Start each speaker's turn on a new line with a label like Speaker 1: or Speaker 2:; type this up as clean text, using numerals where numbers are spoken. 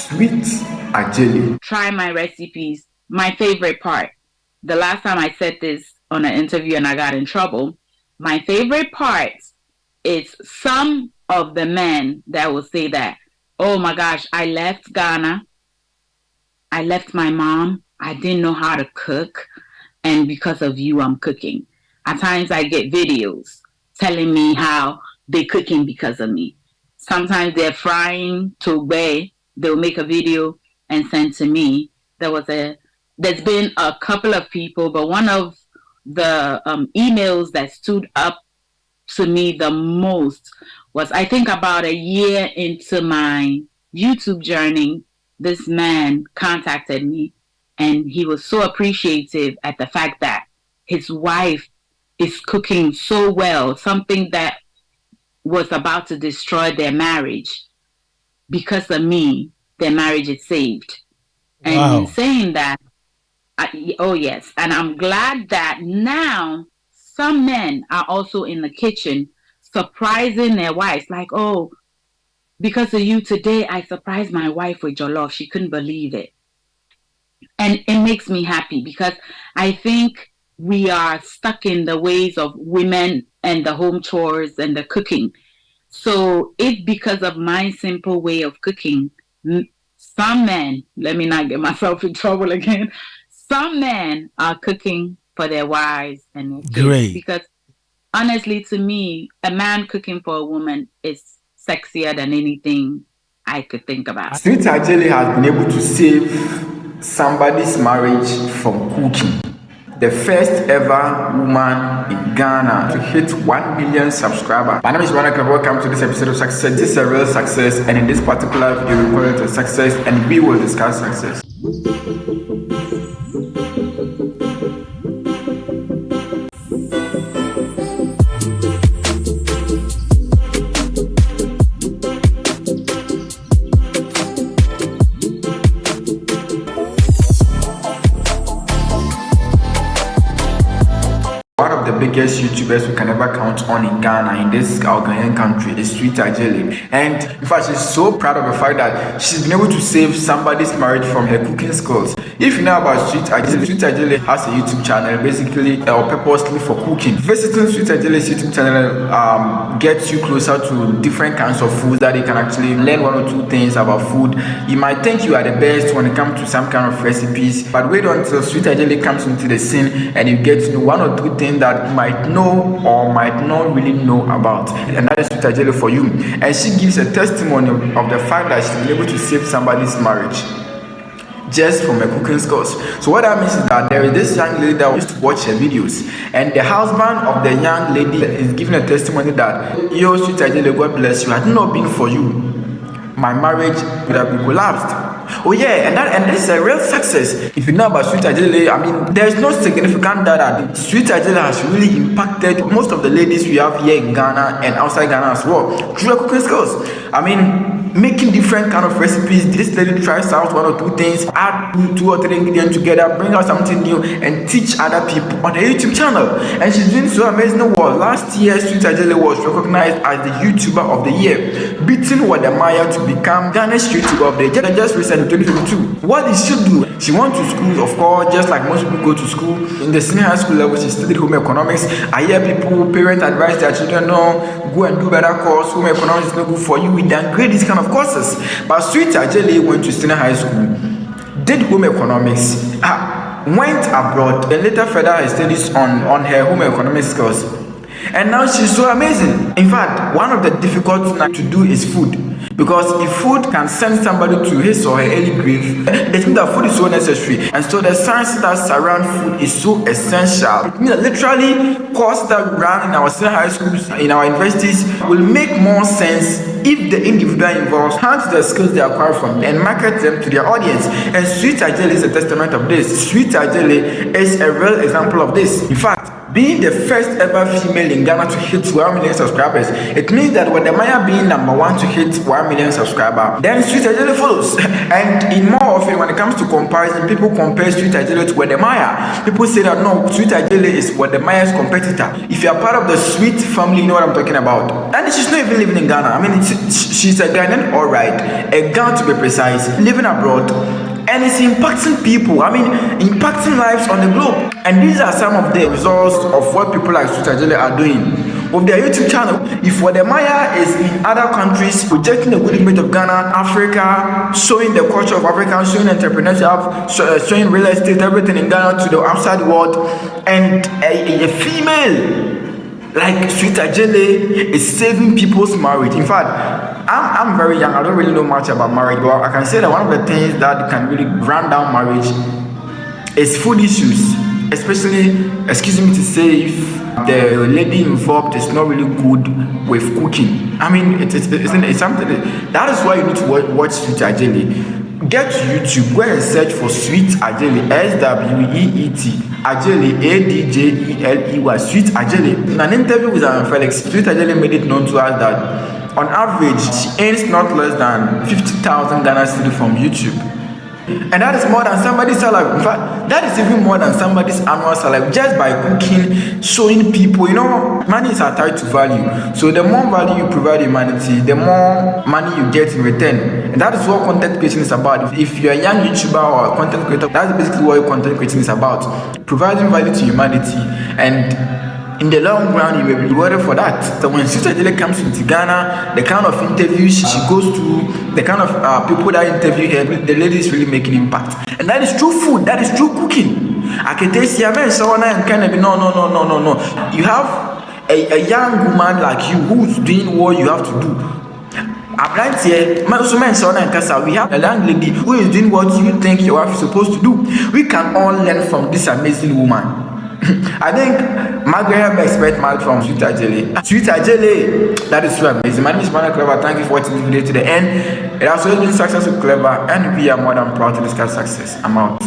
Speaker 1: Sweet Adjeley.
Speaker 2: Try my recipes. My favorite part. The last time I said this on an interview and I got in trouble, my favorite part is some of the men that will say that, oh my gosh, I left Ghana. I left my mom. I didn't know how to cook. And because of you, I'm cooking. At times I get videos telling me how they're cooking because of me. Sometimes they're frying tobe. They'll make a video and send to me. There's been a couple of people, but one of the emails that stood up to me the most was, I think, about a year into my YouTube journey. This man contacted me and he was so appreciative at the fact that his wife is cooking so well, something that was about to destroy their marriage. Because of me, their marriage is saved. And
Speaker 3: Wow.
Speaker 2: in saying that, oh yes, and I'm glad that now some men are also in the kitchen surprising their wives, like, oh, because of you today, I surprised my wife with jollof. She couldn't believe it. And it makes me happy because I think we are stuck in the ways of women and the home chores and the cooking. So if because of my simple way of cooking, some men, let me not get myself in trouble again, some men are cooking for their wives and their kids.
Speaker 3: Great.
Speaker 2: Because honestly, to me, a man cooking for a woman is sexier than anything I could think about.
Speaker 1: Sweet Adjeley has been able to save somebody's marriage from cooking. The first ever woman in Ghana to hit 1 million subscribers. My name is Ronald. Welcome to this episode of Success. This is a real success, and in this particular video, we call it a success, and we will discuss success. One of the biggest YouTubers we can ever count on in Ghana, in this Ghanaian country, is Sweet Adjeley. And in fact, she's so proud of the fact that she's been able to save somebody's marriage from her cooking skills. If you know about Sweet Adjeley has a YouTube channel basically purposely for cooking. Visiting Sweet Adjeley's YouTube channel gets you closer to different kinds of foods that you can actually learn one or two things about food. You might think you are the best when it comes to some kind of recipes, but wait until Sweet Adjeley comes into the scene and you get to know one or two things that you might know or might not really know about. And that is Sweet Adjeley for you. And she gives a testimony of the fact that she's been able to save somebody's marriage just from her cooking skills. So what that means is that there is this young lady that used to watch her videos, and the husband of the young lady is giving a testimony that, yo, Sweet Adjeley, God bless you, had it not been for you, my marriage would have been collapsed. Oh yeah, and this is a real success. If you know about Sweet Adjeley, I mean, there's no significant data. Sweet Adjeley has really impacted most of the ladies we have here in Ghana and outside Ghana as well through her cooking skills. I mean, making different kind of recipes. This lady tries out one or two things, add two or three ingredients together, bring out something new, and teach other people on her YouTube channel. And she's doing so amazing. Well, last year, Sweet Adjeley was recognized as the YouTuber of the year, beating Wadamaya to become Ghana's YouTuber of the year just recently, 2022. What did she do? She went to school, of course, just like most people go to school. In the senior high school level, she studied home economics. I hear people, parents advise their children, no, go and do better course. Home economics is not good for you. We downgrade these kind of courses. But Sweet Adjeley went to senior high school, did home economics, went abroad, and later further her studies on her home economics skills. And now she's so amazing. In fact, one of the difficult things to do is food. Because if food can send somebody to his or her early grave, they think that food is so necessary. And so the science that surrounds food is so essential. It means that literally courses that we run in our senior high schools, in our universities, will make more sense if the individual involved hands the skills they acquire from and market them to their audience. And Sweet Adjeley is a testament of this. Sweet Adjeley is a real example of this. In fact, being the first ever female in Ghana to hit 1 million subscribers, it means that with the Maya being number one to hit 1 million subscriber, then Sweet Adjeley follows. And in more often, when it comes to comparison, people compare Sweet Adjeley to Wode Maya. People say that no, Sweet Adjeley is Wode Maya's competitor. If you are part of the Sweet family, you know what I'm talking about. And she's not even living in Ghana. I mean, she's a Ghanaian, alright, a Ghan to be precise, living abroad. And it's impacting people, I mean, impacting lives on the globe. And these are some of the results of what people like Sweet Adjeley are doing. With their YouTube channel, if Wode Maya is in other countries, projecting a good image of Ghana, Africa, showing the culture of Africa, showing entrepreneurship, showing real estate, everything in Ghana to the outside world, and a female like Sweet Adjeley is saving people's marriage. In fact, I'm very young, I don't really know much about marriage, but I can say that one of the things that can really run down marriage is food issues, especially, excuse me to say, if the lady involved is not really good with cooking. I mean, it's something that is why you need to watch Sweet Adjeley. Get to YouTube, go and search for Sweet Adjeley, SWEET, Adjeley, ADJELEY, Sweet Adjeley. In an interview with Felix, Sweet Adjeley made it known to us that on average, she earns not less than 50,000 Ghana cedi from YouTube. And that is more than somebody's salary. In fact, that is even more than somebody's annual salary just by cooking, showing people. You know, money is attached to value. So the more value you provide humanity, the more money you get in return. And that is what content creation is about. If you're a young YouTuber or a content creator, that's basically what content creation is about. Providing value to humanity. And in the long run, you will be rewarded for that. So when Sweet Adjeley comes into Ghana, the kind of interviews she goes to, the kind of people that interview her, the lady is really making impact. And that is true food, that is true cooking. I can taste your man, so and kind of no. You have a young woman like you who's doing what you have to do. We have a young lady who is doing what you think your wife is supposed to do. We can all learn from this amazing woman. I think Margaret expect much from Sweet Adjeley. Sweet Adjeley, that is so amazing. My name is Manuel Clever. Thank you for watching this video to the end. It has always been successful, Clever, and we are more than proud to discuss success. I'm out.